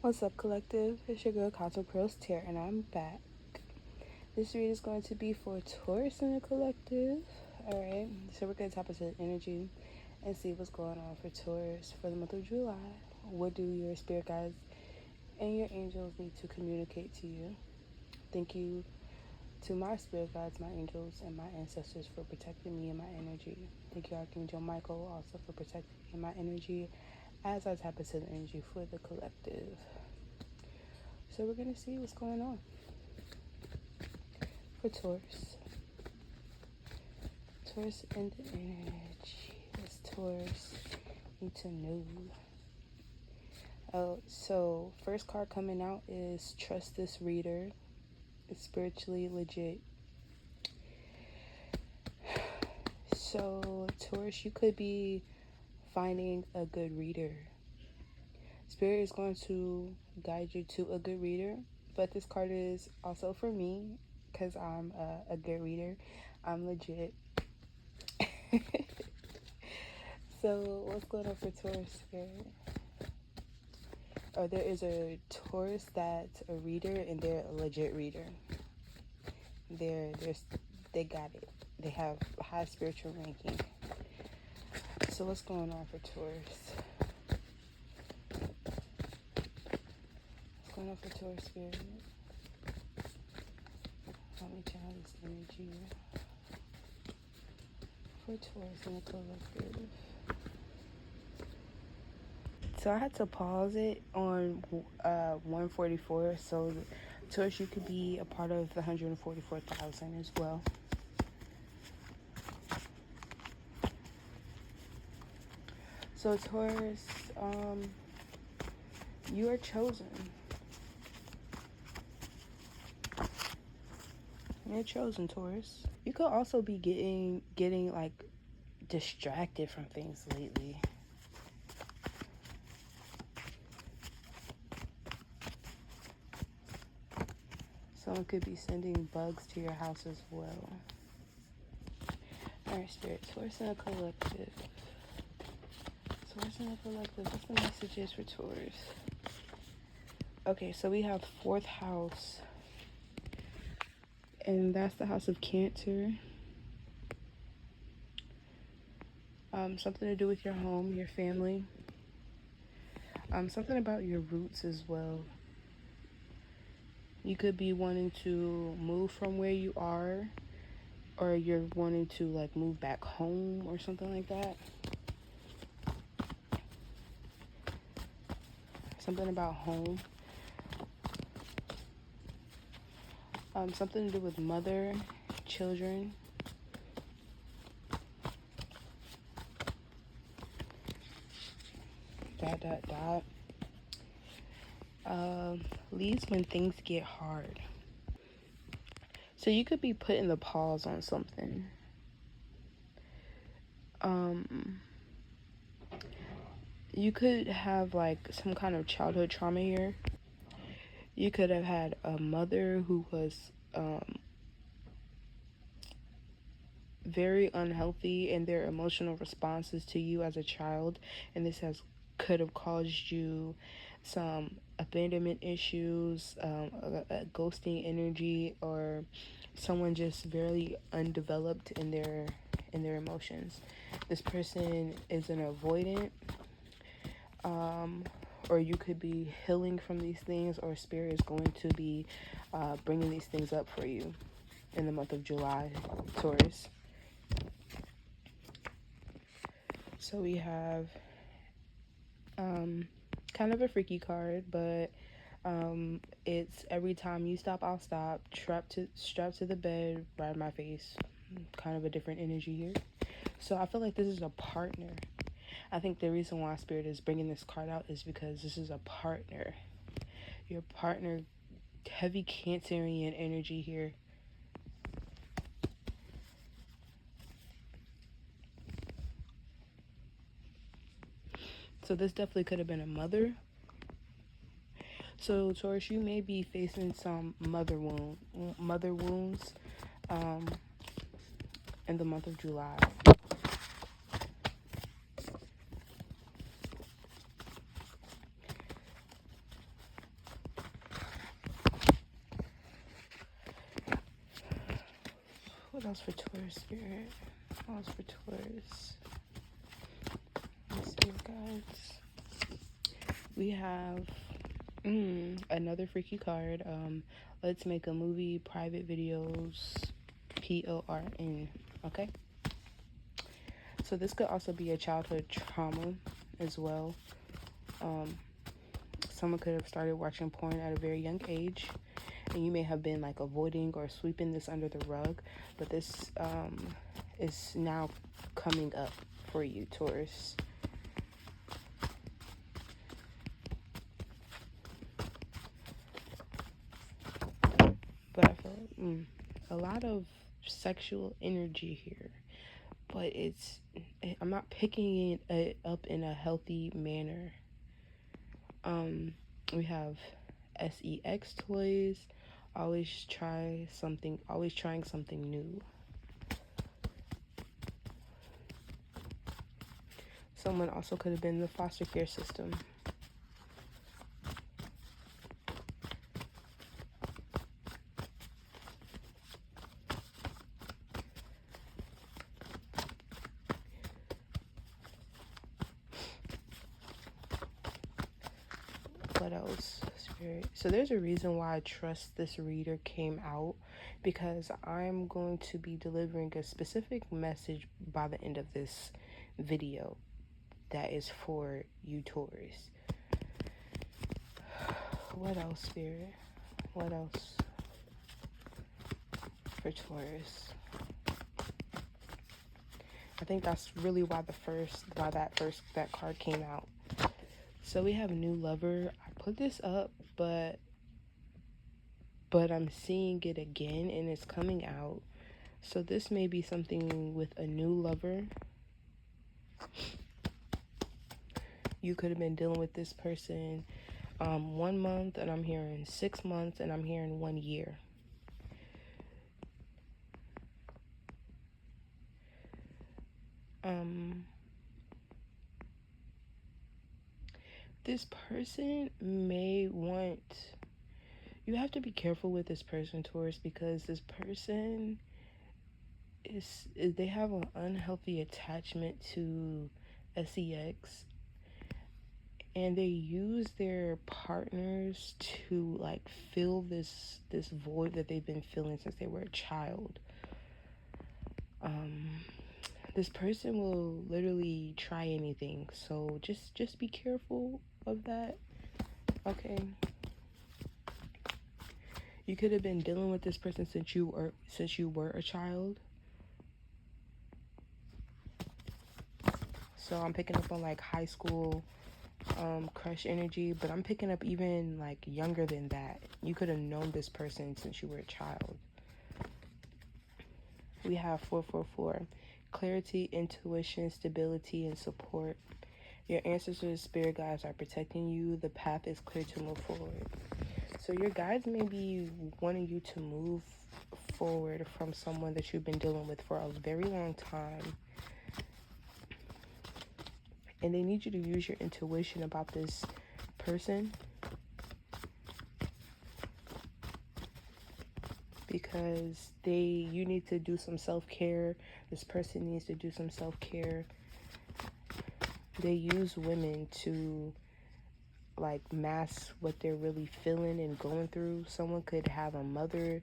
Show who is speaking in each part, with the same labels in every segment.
Speaker 1: What's up, collective? It's your girl Cottage and I'm back. This read is going to be for Taurus in the collective. Alright, so we're going to tap into the energy and see what's going on for Taurus for the month of July. What do your spirit guides and your angels need to communicate to you? Thank you to my spirit guides, my angels, and my ancestors for protecting me and my energy. Thank you, Archangel Michael, also for protecting me and my energy as I tap into the energy for the collective. So we're going to see what's going on for Taurus. Taurus and the energy. What's Taurus need to know? Oh, so first card coming out is Trust This Reader. It's spiritually legit. So Taurus, you could be finding a good reader. Spirit is going to guide you to a good reader, but this card is also for me because I'm a good reader. I'm legit. So what's going on for Taurus, Spirit? There is a Taurus that's a reader and they're a legit reader. They got it. They have high spiritual ranking. So what's going on for Taurus? What's going on for Taurus, Spirit? Let me channel this energy for Taurus in the collective. So I had to pause it on 144. So Taurus, you could be a part of the 144,000 as well. So Taurus, you are chosen. You're chosen, Taurus. You could also be getting like distracted from things lately. Someone could be sending bugs to your house as well. Alright, Spirit, Taurus in a collective. Taurus in a collective. What's the messages for Taurus? Okay, so we have 4th house. And that's the house of Cancer. Something to do with your home, your family. Something about your roots as well. You could be wanting to move from where you are, or you're wanting to like move back home or something like that. Something about home. Something to do with mother, children. Leaves when things get hard. So you could be putting the pause on something. You could have like some kind of childhood trauma here. You could have had a mother who was very unhealthy in their emotional responses to you as a child, and this could have caused you some abandonment issues, a ghosting energy, or someone just very undeveloped in their emotions. This person is an avoidant, or you could be healing from these things, or Spirit is going to be bringing these things up for you in the month of July, Taurus. So we have kind of a freaky card, but it's every time you stop, I'll stop. Strapped to the bed, right in my face. Kind of a different energy here. So I feel like this is a partner. I think the reason why Spirit is bringing this card out is because this is a partner. Your partner, heavy Cancerian energy here. So this definitely could have been a mother. So Taurus, you may be facing some mother wounds in the month of July. What else for Taurus spirit? What else for Taurus? Let's see, guys. We have another freaky card. Let's make a movie, private videos, PORN. Okay. So this could also be a childhood trauma as well. Someone could have started watching porn at a very young age, and you may have been like avoiding or sweeping this under the rug, but this is now coming up for you, Taurus. But I feel a lot of sexual energy here, but I'm not picking it up in a healthy manner. We have sex toys, always trying something new. Someone also could have been in the foster care system. What else, Spirit? So there's a reason why I trust this reader came out, because I'm going to be delivering a specific message by the end of this video that is for you, Taurus. What else, Spirit? What else for Taurus? I think that's really why that card came out. So we have a new lover. I put this up, but I'm seeing it again and it's coming out. So this may be something with a new lover. You could have been dealing with this person 1 month, and I'm hearing 6 months, and I'm hearing 1 year. This person may want, you have to be careful with this person, Taurus, because this person they have an unhealthy attachment to sex, and they use their partners to like fill this void that they've been feeling since they were a child. This person will literally try anything, so just be careful of that. Okay. You could have been dealing with this person since you were a child. So I'm picking up on like high school crush energy, but I'm picking up even like younger than that. You could have known this person since you were a child. We have 444. Clarity, intuition, stability, and support. Your ancestors, spirit guides are protecting you. The path is clear to move forward. So your guides may be wanting you to move forward from someone that you've been dealing with for a very long time. And they need you to use your intuition about this person, because you need to do some self-care. This person needs to do some self-care. They use women to like mask what they're really feeling and going through. Someone could have a mother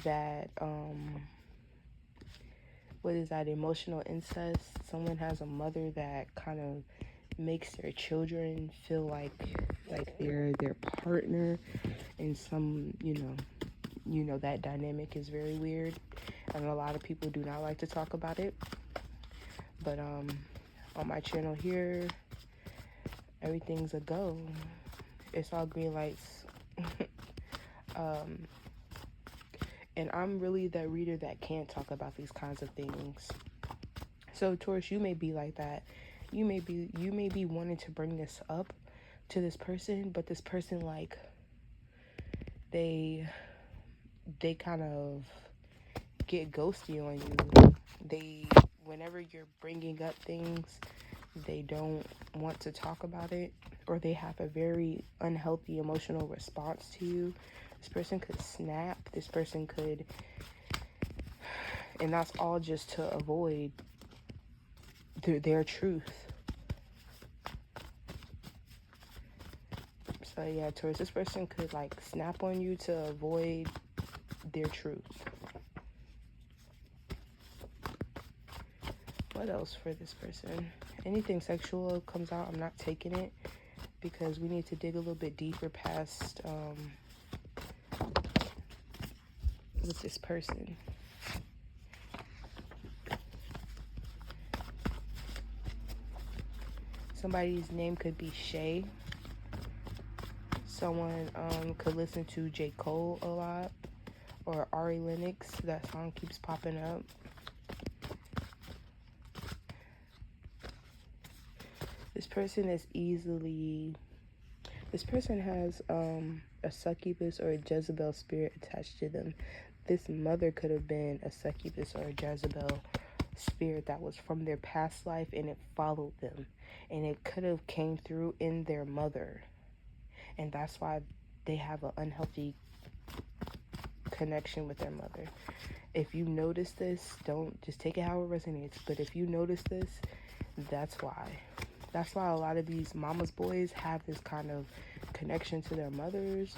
Speaker 1: that what is that, emotional incest. Someone has a mother that kind of makes their children feel like they're their partner, and some, that dynamic is very weird, and a lot of people do not like to talk about it. But on my channel here, everything's a go. It's all green lights. And I'm really that reader that can't talk about these kinds of things. So Taurus, you may be like that. You may be wanting to bring this up to this person, but this person, like, they kind of get ghosty on you. Whenever you're bringing up things, they don't want to talk about it, or they have a very unhealthy emotional response to you. This person could snap. This person could And that's all just to avoid their truth. So yeah, Taurus, this person could like snap on you to avoid their truth. What else for this person? Anything sexual comes out, I'm not taking it, because we need to dig a little bit deeper past with this person. Somebody's name could be Shay. Someone could listen to J. Cole a lot, or Ari Lennox. That song keeps popping up. This person has a succubus or a Jezebel spirit attached to them. This mother could have been a succubus or a Jezebel spirit that was from their past life, and it followed them, and it could have came through in their mother, and that's why they have an unhealthy connection with their mother. If you notice this, don't just take it how it resonates, but if you notice this, that's why a lot of these mama's boys have this kind of connection to their mothers,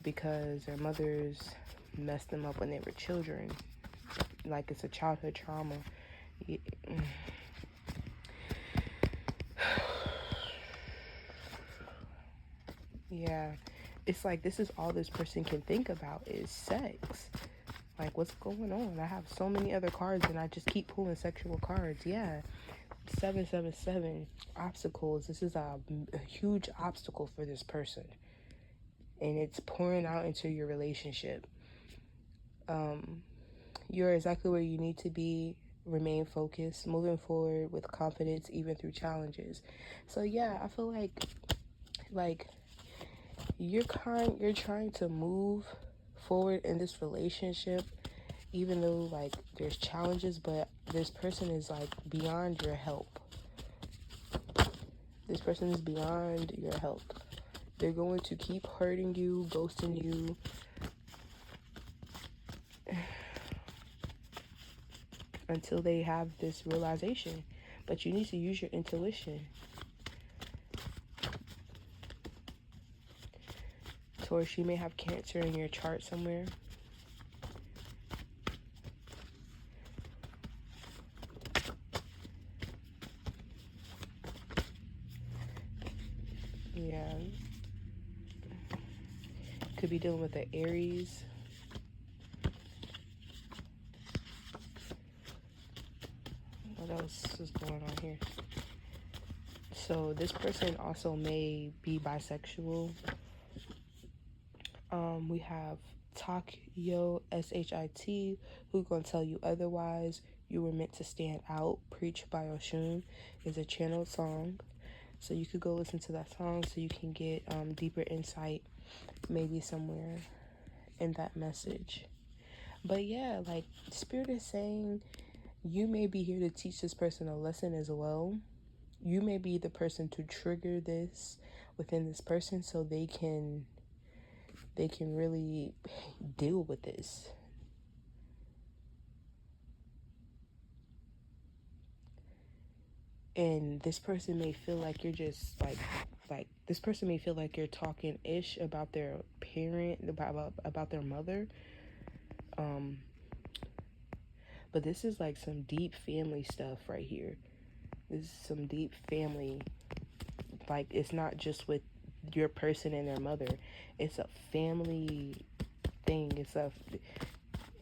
Speaker 1: because their mothers messed them up when they were children. Like, it's a childhood trauma. Yeah, it's like this is all this person can think about is sex. Like, what's going on? I have so many other cards and I just keep pulling sexual cards. Yeah, 777 obstacles. This is a huge obstacle for this person, and it's pouring out into your relationship. You're exactly where you need to be. Remain focused, moving forward with confidence even through challenges. So yeah, I feel like you're trying to move forward in this relationship, even though like there's challenges, but this person is like beyond your help. This person is beyond your help. They're going to keep hurting you, ghosting you, until they have this realization. But you need to use your intuition. Taurus, you may have Cancer in your chart somewhere. Yeah. Could be dealing with the Aries. What else is going on here? So this person also may be bisexual. We have Takyo, S-H-I-T, who's gonna tell you otherwise. You were meant to stand out. Preach by Oshun is a channeled song. So you could go listen to that song so you can get deeper insight maybe somewhere in that message. But yeah, like Spirit is saying, you may be here to teach this person a lesson as well. You may be the person to trigger this within this person so they can really deal with this. And this person may feel like you're just like this person may feel like you're talking ish about their parent, about their mother. But this is like some deep family stuff right here. This is some deep family. Like, it's not just with your person and their mother. It's a family thing. It's a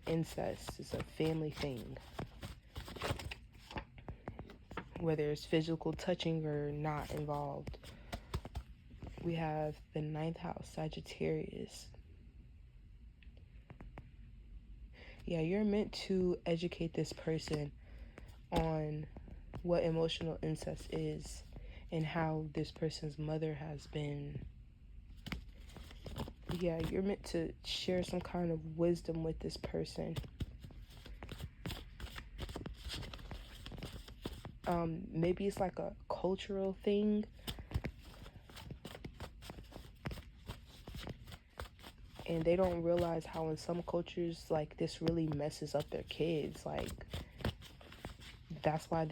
Speaker 1: incest. It's a family thing. Whether it's physical touching or not involved. We have the 9th house, Sagittarius. Yeah, you're meant to educate this person on what emotional incest is and how this person's mother has been. Yeah, you're meant to share some kind of wisdom with this person. Maybe it's like a cultural thing. And they don't realize how in some cultures, like, this really messes up their kids. Like, that's why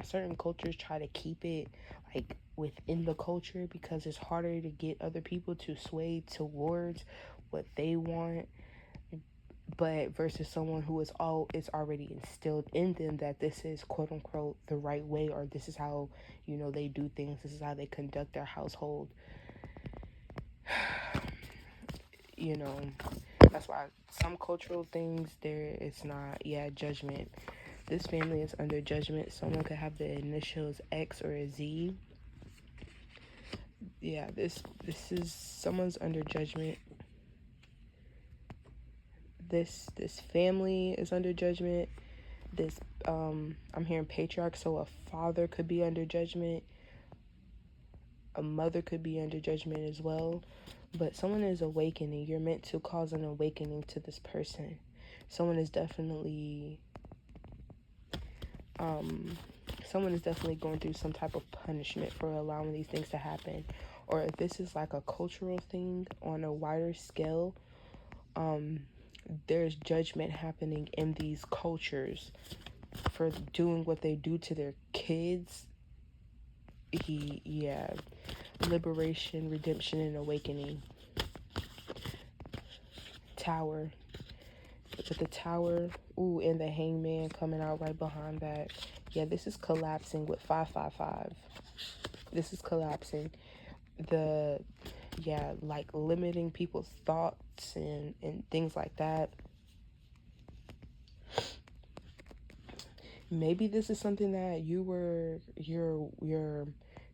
Speaker 1: certain cultures try to keep it, like, within the culture, because it's harder to get other people to sway towards what they want. But versus someone who it's already instilled in them that this is quote unquote the right way, or this is how, they do things, this is how they conduct their household. That's why some cultural things, there it's not, judgment. This family is under judgment. Someone could have the initials X or a Z. This is someone's under judgment. This family is under judgment. This I'm hearing patriarch, so a father could be under judgment. A mother could be under judgment as well. But someone is awakening. You're meant to cause an awakening to this person. Someone is definitely going through some type of punishment for allowing these things to happen. Or if this is like a cultural thing on a wider scale, there's judgment happening in these cultures for doing what they do to their kids. Liberation, redemption, and awakening. Tower. With the tower, and the hangman coming out right behind that. Yeah, this is collapsing with 555. This is collapsing. Like limiting people's thoughts and things like that. Maybe this is something that you're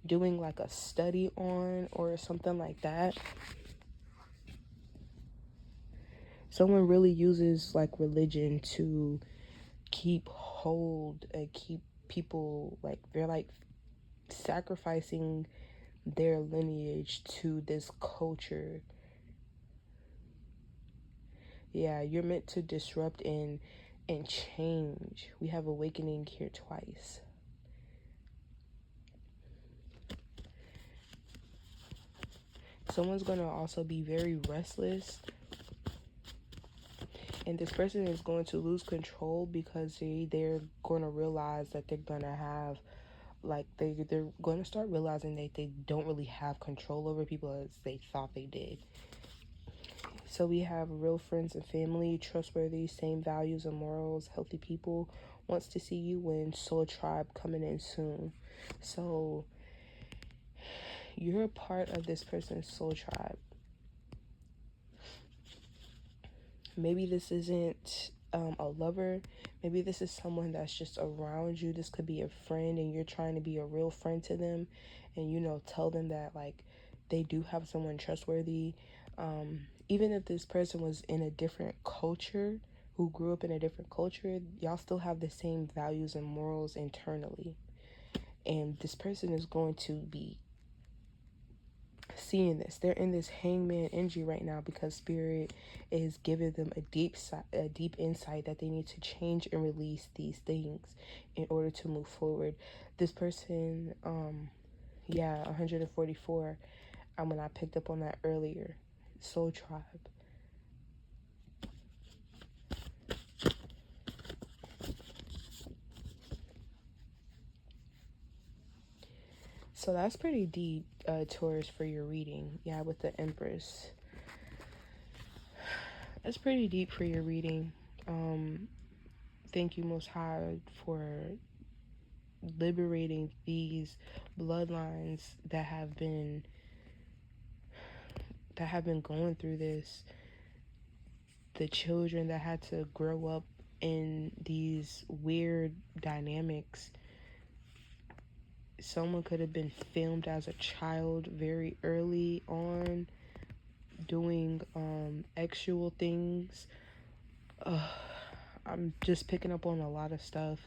Speaker 1: doing like a study on or something like that. Someone really uses like religion to keep hold and keep people, like, they're like sacrificing their lineage to this culture. Yeah, you're meant to disrupt and change. We have awakening here twice. Someone's going to also be very restless. And this person is going to lose control because they're going to realize that they're going to have, like, they're going to start realizing that they don't really have control over people as they thought they did. So we have real friends and family, trustworthy, same values and morals, healthy people, wants to see you win, soul tribe coming in soon. So you're a part of this person's soul tribe. Maybe this isn't a lover. Maybe this is someone that's just around you. This could be a friend, and you're trying to be a real friend to them, and tell them that, like, they do have someone trustworthy. Even if this person was in a different culture, who grew up in a different culture, y'all still have the same values and morals internally. And this person is going to be seeing this. They're in this hangman energy right now because spirit is giving them a deep insight that they need to change and release these things in order to move forward. This person, 144, when I picked up on that earlier, soul tribe. So that's pretty deep, Taurus, for your reading. Yeah, with the Empress. That's pretty deep for your reading. Thank you, Most High, for liberating these bloodlines that have been going through this. The children that had to grow up in these weird dynamics. Someone could have been filmed as a child very early on doing sexual things. I'm just picking up on a lot of stuff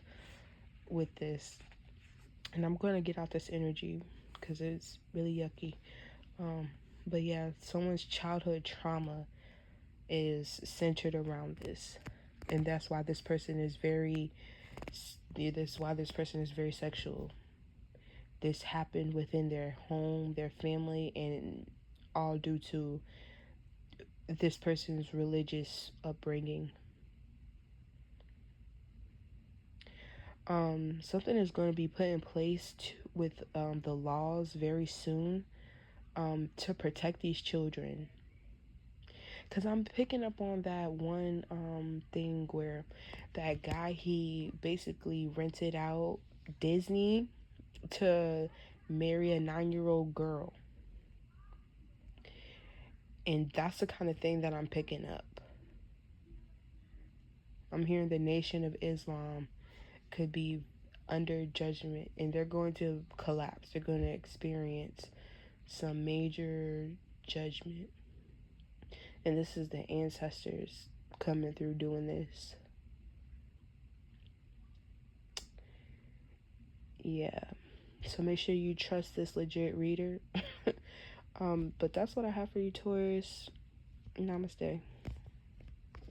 Speaker 1: with this, and I'm going to get out this energy because it's really yucky. But yeah, someone's childhood trauma is centered around this, and that's why this person is very sexual. This happened within their home, their family, and all due to this person's religious upbringing. Something is going to be put in place with the laws very soon to protect these children. Because I'm picking up on that one thing where that guy, he basically rented out Disney to marry a 9-year-old girl. And that's the kind of thing that I'm picking up. I'm hearing the Nation of Islam could be under judgment and they're going to collapse. They're going to experience some major judgment. And this is the ancestors coming through doing this. Yeah. So make sure you trust this legit reader. But that's what I have for you, Taurus. Namaste.